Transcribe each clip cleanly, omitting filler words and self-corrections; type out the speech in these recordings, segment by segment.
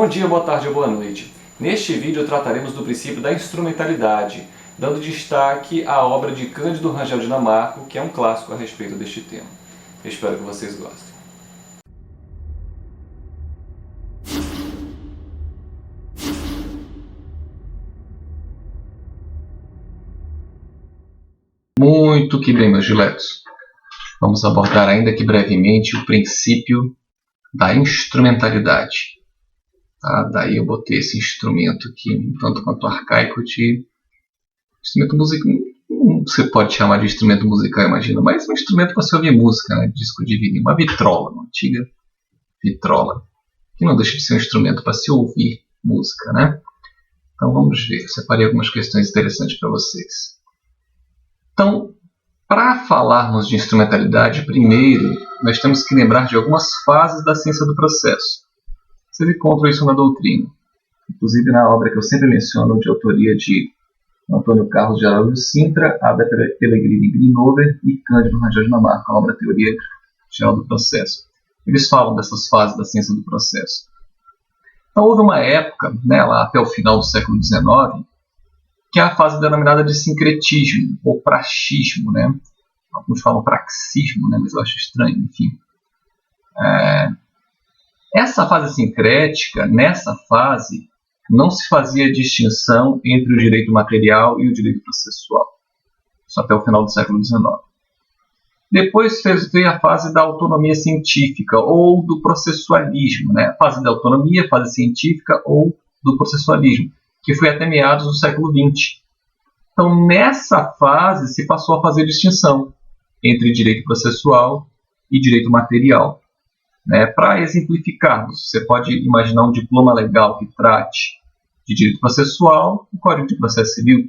Bom dia, boa tarde ou boa noite. Neste vídeo trataremos do princípio da instrumentalidade, dando destaque à obra de Cândido Rangel Dinamarco, que é um clássico a respeito deste tema. Eu espero que vocês gostem. Muito que bem, meus diletos. Vamos abordar ainda que brevemente o princípio da instrumentalidade. Tá? Daí eu botei esse instrumento aqui, um tanto quanto arcaico de instrumento musical. Você pode chamar de instrumento musical, imagina, mas um instrumento para se ouvir música, né? Disco de vinil, uma vitrola, uma antiga vitrola, que não deixa de ser um instrumento para se ouvir música, né? Então vamos ver, eu separei algumas questões interessantes para vocês. Então, para falarmos de instrumentalidade, primeiro nós temos que lembrar de algumas fases da ciência do processo. Vocês encontram isso na doutrina, inclusive na obra que eu sempre menciono, de autoria de Antônio Carlos de Araújo Sintra, Ada Pellegrini Grinover e Cândido Rangel Dinamarco, a obra Teoria Geral do Processo. Eles falam dessas fases da ciência do processo. Então, houve uma época, né, lá até o final do século XIX, que é a fase denominada de sincretismo, ou praxismo, né? Alguns falam praxismo, né? Mas eu acho estranho, enfim. Essa fase sincrética, nessa fase, não se fazia distinção entre o direito material e o direito processual. Isso até o final do século XIX. Depois veio a fase da autonomia científica, ou do processualismo, né? A fase da autonomia, fase científica, ou do processualismo, que foi até meados do século XX. Então, nessa fase, se passou a fazer distinção entre direito processual e direito material. Né? Para exemplificarmos, você pode imaginar um diploma legal que trate de direito processual, o Código de Processo Civil,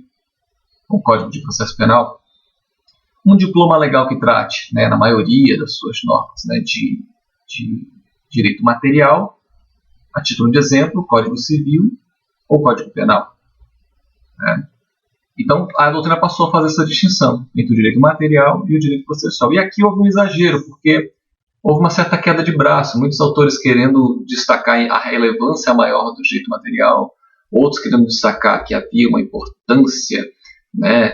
o Código de Processo Penal. Um diploma legal que trate, né, na maioria das suas normas, né, de direito material, a título de exemplo, o Código Civil ou Código Penal. Né? Então, a doutrina passou a fazer essa distinção entre o direito material e o direito processual. E aqui houve um exagero, porque houve uma certa queda de braço, muitos autores querendo destacar a relevância maior do direito material, outros querendo destacar que havia uma importância, né,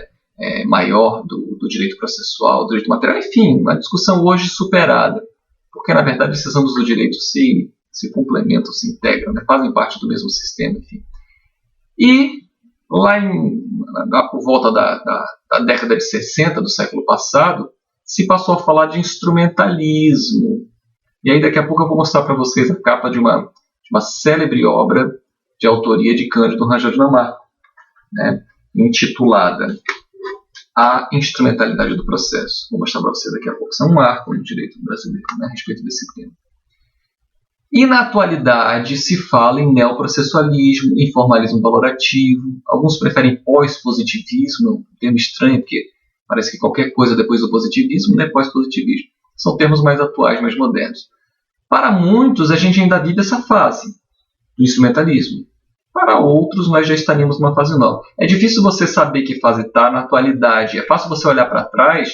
maior do direito processual, do direito material. Enfim, uma discussão hoje superada, porque na verdade esses ambos do direito se complementam, se integram, né, fazem parte do mesmo sistema. Enfim. E lá por volta da década de 60 do século passado, se passou a falar de instrumentalismo. E aí daqui a pouco eu vou mostrar para vocês a capa de uma célebre obra de autoria de Cândido Rangel Dinamarco, né, intitulada A Instrumentalidade do Processo. Vou mostrar para vocês daqui a pouco. Isso é um marco no direito brasileiro, né, a respeito desse tema. E na atualidade se fala em neoprocessualismo, em formalismo valorativo. Alguns preferem pós-positivismo, um termo estranho, porque parece que qualquer coisa depois do positivismo não é pós-positivismo. São termos mais atuais, mais modernos. Para muitos, a gente ainda vive essa fase do instrumentalismo. Para outros, nós já estaríamos numa fase nova. É difícil você saber que fase está na atualidade. É fácil você olhar para trás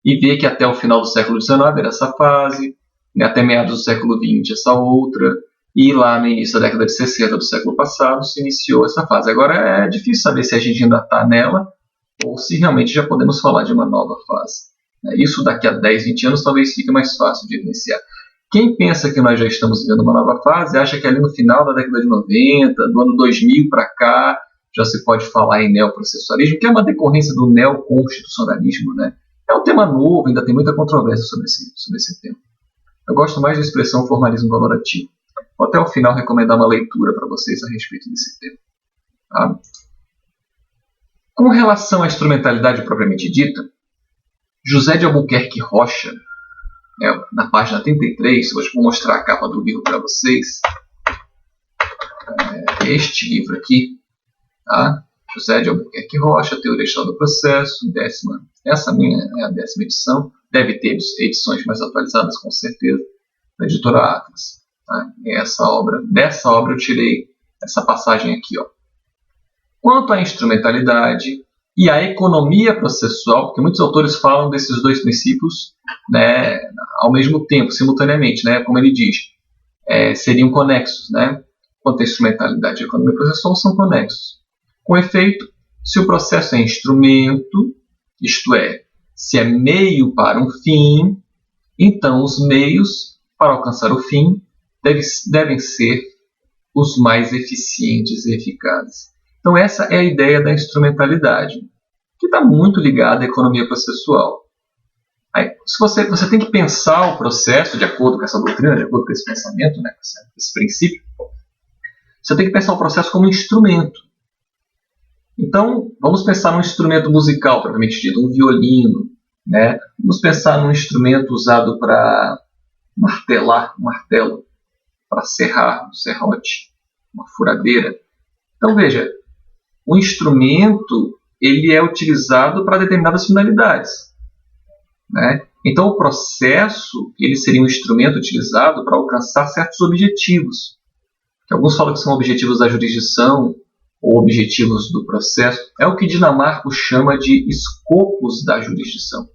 e ver que até o final do século XIX era essa fase, até meados do século XX essa outra, e lá no início da década de 60 do século passado se iniciou essa fase. Agora é difícil saber se a gente ainda está nela ou se realmente já podemos falar de uma nova fase. Isso daqui a 10, 20 anos talvez fique mais fácil de evidenciar. Quem pensa que nós já estamos vivendo uma nova fase, acha que ali no final da década de 90, do ano 2000 para cá, já se pode falar em neoprocessualismo, que é uma decorrência do neoconstitucionalismo, né? É um tema novo, ainda tem muita controvérsia sobre esse tema. Eu gosto mais da expressão formalismo valorativo. Vou até o final recomendar uma leitura para vocês a respeito desse tema. Tá? Com relação à instrumentalidade propriamente dita, José de Albuquerque Rocha, na página 33, hoje vou mostrar a capa do livro para vocês, este livro aqui, tá? José de Albuquerque Rocha, Teoria Geral do Processo, essa minha é a 10ª edição, deve ter edições mais atualizadas com certeza, da editora Atlas. Tá? Dessa obra eu tirei essa passagem aqui. Ó. Quanto à instrumentalidade e à economia processual, porque muitos autores falam desses dois princípios, né, ao mesmo tempo, simultaneamente, né, como ele diz, seriam conexos, né? quanto à instrumentalidade e economia processual são conexos. Com efeito, se o processo é instrumento, isto é, se é meio para um fim, então os meios para alcançar o fim devem ser os mais eficientes e eficazes. Então essa é a ideia da instrumentalidade, que está muito ligada à economia processual. Aí, se você tem que pensar o processo de acordo com essa doutrina, de acordo com esse pensamento, né, com esse princípio, você tem que pensar o processo como um instrumento. Então, vamos pensar num instrumento musical, propriamente dito, um violino, né? Vamos pensar num instrumento usado para martelar, um martelo, para serrar, um serrote, uma furadeira. Então, veja, o instrumento ele é utilizado para determinadas finalidades, né? Então, o processo ele seria um instrumento utilizado para alcançar certos objetivos, que alguns falam que são objetivos da jurisdição ou objetivos do processo. É o que Dinamarco chama de escopos da jurisdição,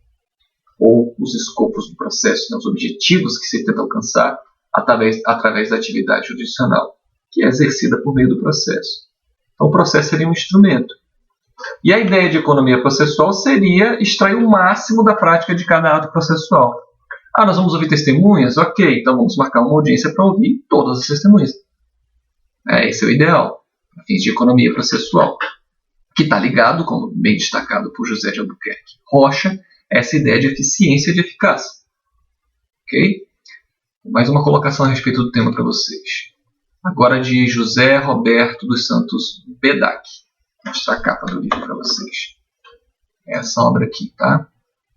ou os escopos do processo, né? Os objetivos que se tenta alcançar através da atividade jurisdicional, que é exercida por meio do processo. Então, o processo seria um instrumento. E a ideia de economia processual seria extrair o máximo da prática de cada ato processual. Nós vamos ouvir testemunhas? Ok, então vamos marcar uma audiência para ouvir todas as testemunhas. Esse é o ideal, a fins de economia processual, que está ligado, como bem destacado por José de Albuquerque Rocha, essa ideia de eficiência e de eficácia. Ok? Mais uma colocação a respeito do tema para vocês. Agora de José Roberto dos Santos Bedac. Vou mostrar a capa do livro para vocês. É essa obra aqui, tá?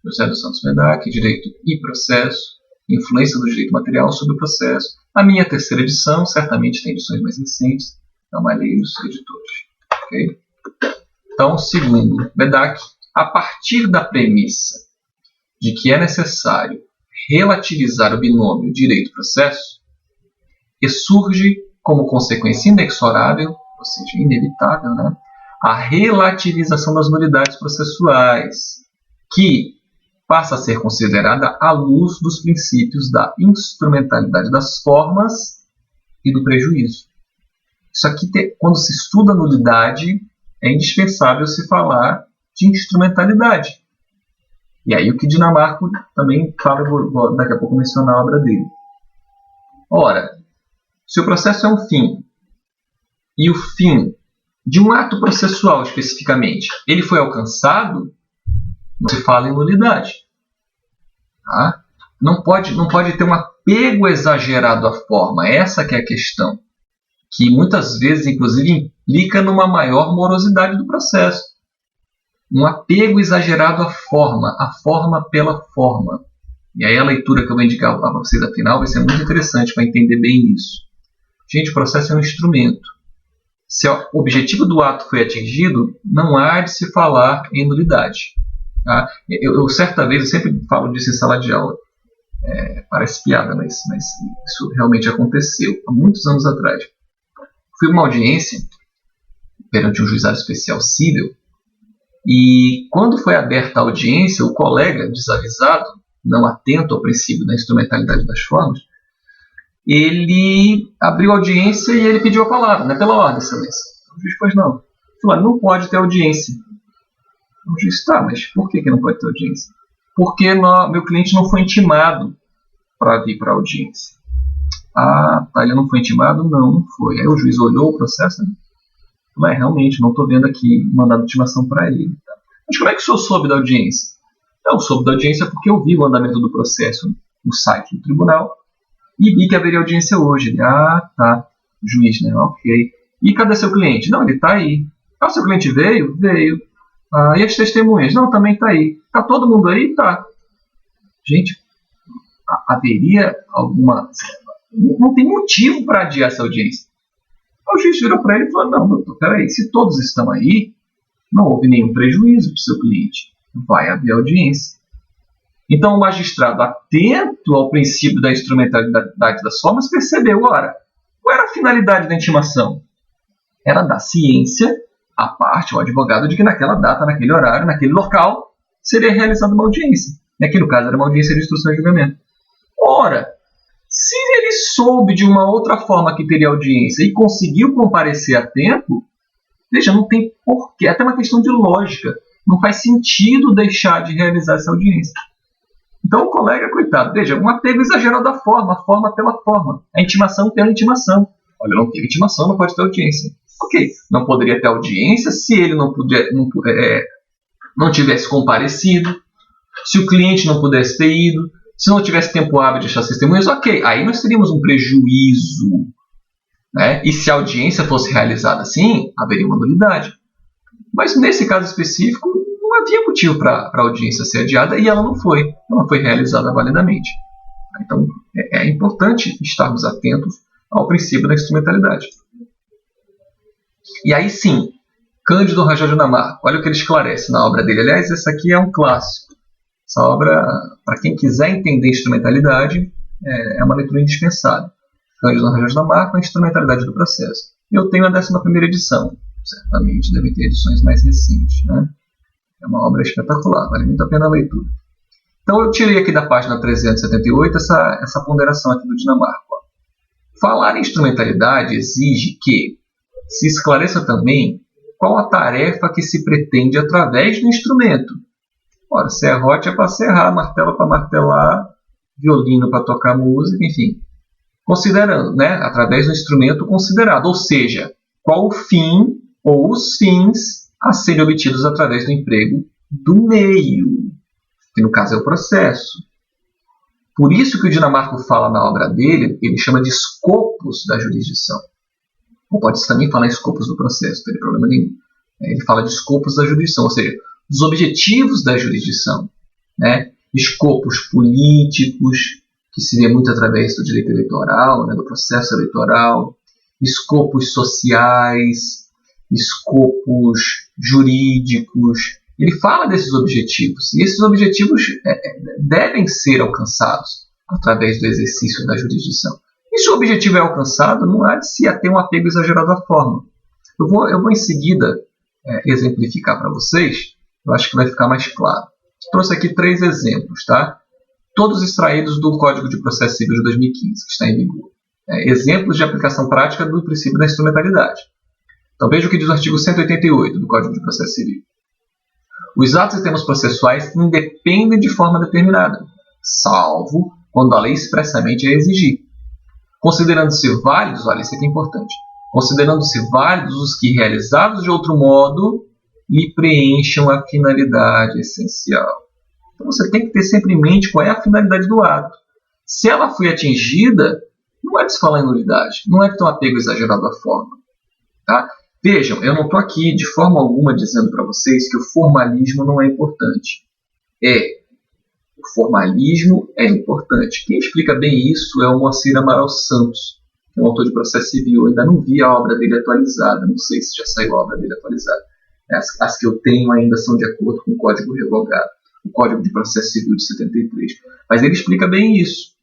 José dos Santos Bedac, Direito e Processo, Influência do Direito Material sobre o Processo. A minha terceira edição, certamente tem edições mais recentes, da Malheiros Editores. Okay? Então, segundo Bedac, a partir da premissa de que é necessário relativizar o binômio direito-processo, e surge como consequência inexorável, ou seja, inevitável, né, a relativização das nulidades processuais, que passa a ser considerada à luz dos princípios da instrumentalidade das formas e do prejuízo. Isso aqui, quando se estuda a nulidade, é indispensável se falar de instrumentalidade. E aí o que Dinamarco também fala, vou daqui a pouco mencionar a obra dele. Ora, se o processo é um fim, e o fim de um ato processual especificamente, ele foi alcançado, não se fala em nulidade. Tá? Não pode ter um apego exagerado à forma, essa que é a questão, que muitas vezes, inclusive, implica numa maior morosidade do processo. Um apego exagerado à forma, a forma pela forma. E aí a leitura que eu vou indicar para vocês afinal vai ser muito interessante para entender bem isso. Gente, o processo é um instrumento. Se o objetivo do ato foi atingido, não há de se falar em nulidade. Tá? Certa vez, eu sempre falo disso em sala de aula. Parece piada, mas isso realmente aconteceu há muitos anos atrás. Fui uma audiência perante um juizado especial civil, e quando foi aberta a audiência, o colega desavisado, não atento ao princípio da instrumentalidade das formas, ele abriu a audiência e ele pediu a palavra, né, pela ordem, excelência. O juiz, pois não. Falou, não pode ter audiência. O juiz, tá, mas por que não pode ter audiência? Porque meu cliente não foi intimado para vir para a audiência. Tá, ele não foi intimado? Não foi. Aí o juiz olhou o processo, né? Falou, realmente, não estou vendo aqui mandado de intimação para ele. Tá? Mas como é que o senhor soube da audiência? Eu soube da audiência porque eu vi o andamento do processo no site do tribunal e vi que haveria audiência hoje. Ele, tá, juiz, né? Ok. E cadê seu cliente? Não, ele está aí. Seu cliente veio? Veio. E as testemunhas? Não, também está aí. Está todo mundo aí? Tá. Gente, haveria alguma... Não tem motivo para adiar essa audiência. O juiz virou para ele e falou, não, doutor, peraí, se todos estão aí, não houve nenhum prejuízo para o seu cliente. Vai haver audiência. Então o magistrado, atento ao princípio da instrumentalidade das formas, percebeu, ora, qual era a finalidade da intimação? Era dar ciência à parte, ao advogado, de que naquela data, naquele horário, naquele local, seria realizada uma audiência. E aqui no caso era uma audiência de instrução e julgamento. Ora, se ele soube de uma outra forma que teria audiência e conseguiu comparecer a tempo, veja, não tem porquê, é até uma questão de lógica. Não faz sentido deixar de realizar essa audiência. Então o colega, coitado, veja, um apego exagerado da forma, a forma pela forma, a intimação pela intimação. Olha, não teve intimação, não pode ter audiência. Ok, não poderia ter audiência se ele não tivesse comparecido, se o cliente não pudesse ter ido, se não tivesse tempo hábil de achar testemunhas, ok, aí nós teríamos um prejuízo. Né? E se a audiência fosse realizada assim, haveria uma nulidade. Mas nesse caso específico, não havia motivo para a audiência ser adiada e ela não foi realizada validamente. Então, é importante estarmos atentos ao princípio da instrumentalidade. E aí sim, Cândido Rangel de Lamarck, olha o que ele esclarece na obra dele. Aliás, essa aqui é um clássico. Essa obra, para quem quiser entender instrumentalidade, é uma leitura indispensável. Cândido Rangel de Lamarck, a instrumentalidade do processo. Eu tenho a 11ª edição. Certamente deve ter edições mais recentes. Né? É uma obra espetacular, vale muito a pena a leitura. Então eu tirei aqui da página 378 essa ponderação aqui do Dinamarca. Falar em instrumentalidade exige que se esclareça também qual a tarefa que se pretende através do instrumento. Ora, serrote é para serrar, martelo para martelar, violino para tocar música, enfim. Considerando, né, através do instrumento considerado, ou seja, qual o fim ou os fins a serem obtidos através do emprego do meio, que no caso é o processo. Por isso que o Dinamarca fala na obra dele, ele chama de escopos da jurisdição. Ou pode-se também falar em escopos do processo, não tem problema nenhum. Ele fala de escopos da jurisdição, ou seja, dos objetivos da jurisdição. Né? Escopos políticos, que se vê muito através do direito eleitoral, né, do processo eleitoral, escopos sociais, escopos jurídicos. Ele fala desses objetivos, e esses objetivos devem ser alcançados através do exercício da jurisdição. E se o objetivo é alcançado, não há de se ter um apego exagerado à forma. Eu vou em seguida exemplificar para vocês, eu acho que vai ficar mais claro. Trouxe aqui 3 exemplos, tá? Todos extraídos do Código de Processo Civil de 2015, que está em vigor. Exemplos de aplicação prática do princípio da instrumentalidade. Então veja o que diz o artigo 188 do Código de Processo Civil. Os atos e termos processuais independem de forma determinada, salvo quando a lei expressamente a exigir. Considerando-se válidos, olha, isso aqui é importante, considerando-se válidos os que, realizados de outro modo, lhe preencham a finalidade essencial. Então você tem que ter sempre em mente qual é a finalidade do ato. Se ela foi atingida, não é de se falar em nulidade, não é de ter um apego exagerado à forma. Tá? Vejam, eu não estou aqui de forma alguma dizendo para vocês que o formalismo não é importante. O formalismo é importante. Quem explica bem isso é o Moacir Amaral Santos, que é um autor de processo civil. Eu ainda não vi a obra dele atualizada, não sei se já saiu a obra dele atualizada. As que eu tenho ainda são de acordo com o Código Revogado, o Código de Processo Civil de 73. Mas ele explica bem isso,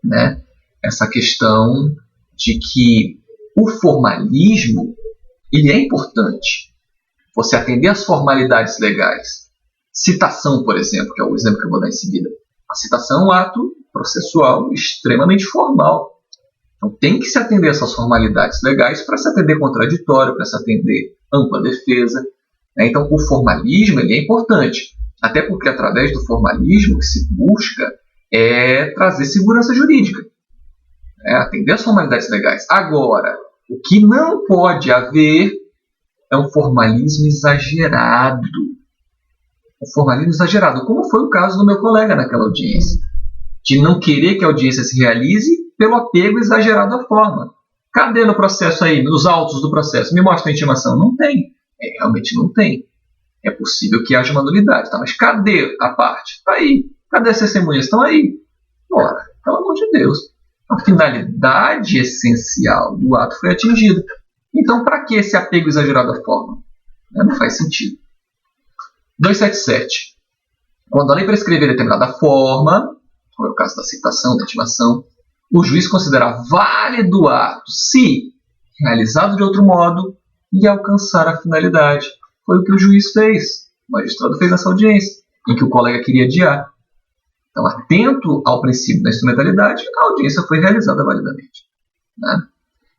né? Essa questão de que o formalismo ele é importante. Você atender às formalidades legais. Citação, por exemplo, que é o exemplo que eu vou dar em seguida. A citação é um ato processual extremamente formal. Então tem que se atender a essas formalidades legais para se atender contraditório, para se atender ampla defesa. Então o formalismo ele é importante. Até porque através do formalismo o que se busca é trazer segurança jurídica. Atender às formalidades legais. Agora, o que não pode haver é um formalismo exagerado. Um formalismo exagerado, como foi o caso do meu colega naquela audiência. De não querer que a audiência se realize pelo apego exagerado à forma. Cadê no processo aí, nos autos do processo? Me mostra a intimação. Não tem. Realmente não tem. É possível que haja uma nulidade, tá? Mas cadê a parte? Está aí. Cadê as testemunhas? Estão aí. Ora, pelo amor de Deus. A finalidade essencial do ato foi atingida. Então, para que esse apego exagerado à forma? Não faz sentido. 277. Quando a lei prescrever determinada forma, como é o caso da citação, da intimação, o juiz considera válido o ato se, realizado de outro modo, lhe alcançar a finalidade. Foi o que o juiz fez. O magistrado fez nessa audiência, em que o colega queria adiar. Então, atento ao princípio da instrumentalidade, a audiência foi realizada validamente. Né?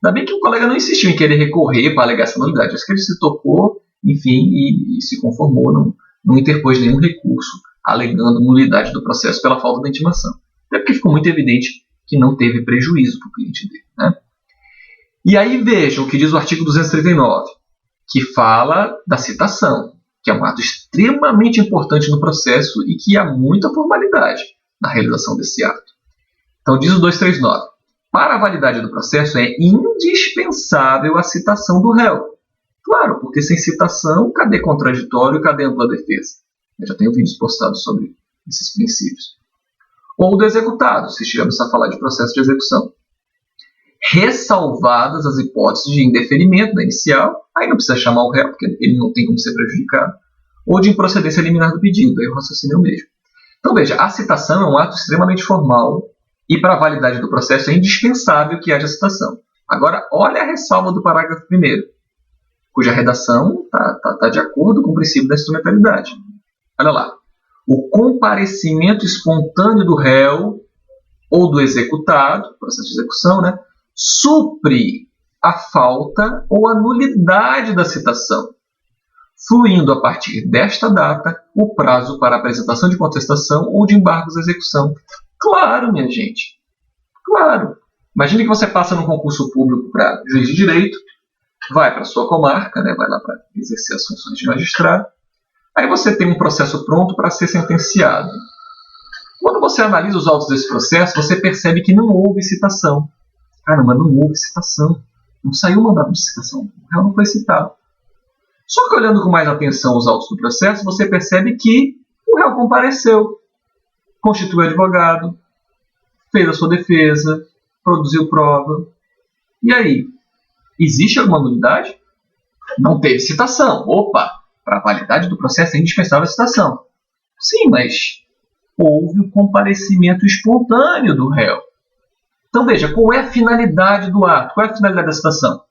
Ainda bem que o colega não insistiu em querer recorrer para alegar essa nulidade. Acho que ele se tocou, enfim, e se conformou, não interpôs nenhum recurso alegando nulidade do processo pela falta da intimação. Até porque ficou muito evidente que não teve prejuízo para o cliente dele. Né? E aí vejam o que diz o artigo 239, que fala da citação, que é um ato extremamente importante no processo e que há muita formalidade na realização desse ato. Então diz o 239, para a validade do processo é indispensável a citação do réu. Claro, porque sem citação, cadê contraditório, cadê ampla defesa? Eu já tenho vídeos postados sobre esses princípios. Ou do executado, se estivermos a falar de processo de execução. Ressalvadas as hipóteses de indeferimento da inicial, aí não precisa chamar o réu, porque ele não tem como ser prejudicado, ou de improcedência liminar do pedido, aí o raciocínio é o mesmo. Então veja, a citação é um ato extremamente formal e para a validade do processo é indispensável que haja citação. Agora, olha a ressalva do parágrafo 1º, cuja redação está de acordo com o princípio da instrumentalidade. Olha lá. O comparecimento espontâneo do réu ou do executado, processo de execução, né, supre a falta ou a nulidade da citação, fluindo a partir desta data o prazo para apresentação de contestação ou de embargos à execução. Claro, minha gente. Claro. Imagine que você passa num concurso público para juiz de direito, vai para a sua comarca, né, vai lá para exercer as funções de magistrado, aí você tem um processo pronto para ser sentenciado. Quando você analisa os autos desse processo, você percebe que não houve citação. Caramba, não houve citação. Não saiu mandado de citação. O réu não foi citado. Só que olhando com mais atenção os autos do processo, você percebe que o réu compareceu, constituiu advogado, fez a sua defesa, produziu prova. E aí? Existe alguma nulidade? Não teve citação. Opa! Para a validade do processo é indispensável a citação. Sim, mas houve o comparecimento espontâneo do réu. Então veja, qual é a finalidade do ato? Qual é a finalidade da citação?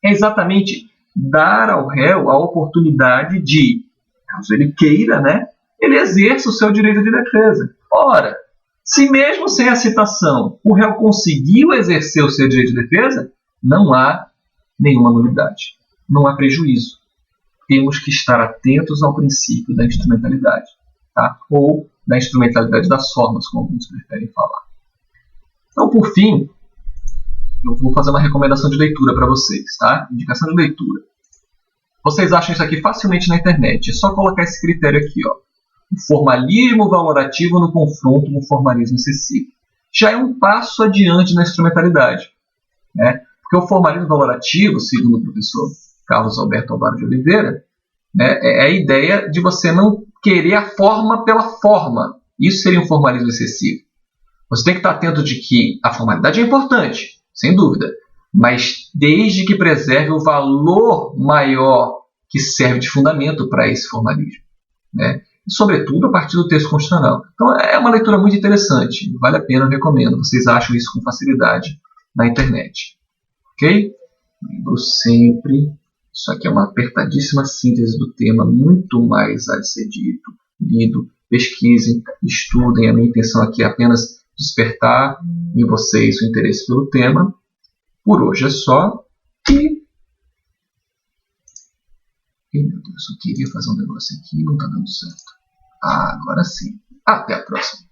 É exatamente dar ao réu a oportunidade de, caso ele queira, né, ele exerça o seu direito de defesa. Ora, se mesmo sem a citação o réu conseguiu exercer o seu direito de defesa, não há nenhuma nulidade, não há prejuízo. Temos que estar atentos ao princípio da instrumentalidade, tá? Ou da instrumentalidade das formas, como alguns preferem falar. Então, por fim, eu vou fazer uma recomendação de leitura para vocês, tá? Indicação de leitura. Vocês acham isso aqui facilmente na internet. É só colocar esse critério aqui, ó. O formalismo valorativo no confronto com o formalismo excessivo. Já é um passo adiante na instrumentalidade, né? Porque o formalismo valorativo, segundo o professor Carlos Alberto Alvaro de Oliveira, né, é a ideia de você não querer a forma pela forma. Isso seria um formalismo excessivo. Você tem que estar atento de que a formalidade é importante, sem dúvida, mas desde que preserve o valor maior que serve de fundamento para esse formalismo, né? E, sobretudo, a partir do texto constitucional. Então, é uma leitura muito interessante, vale a pena, eu recomendo. Vocês acham isso com facilidade na internet. Ok? Lembro sempre, isso aqui é uma apertadíssima síntese do tema, muito mais a ser dito, lido, pesquisem, estudem. A minha intenção aqui é apenas despertar em vocês o interesse pelo tema. Por hoje é só. Meu Deus, eu queria fazer um negócio aqui e não está dando certo. Agora sim. Até a próxima.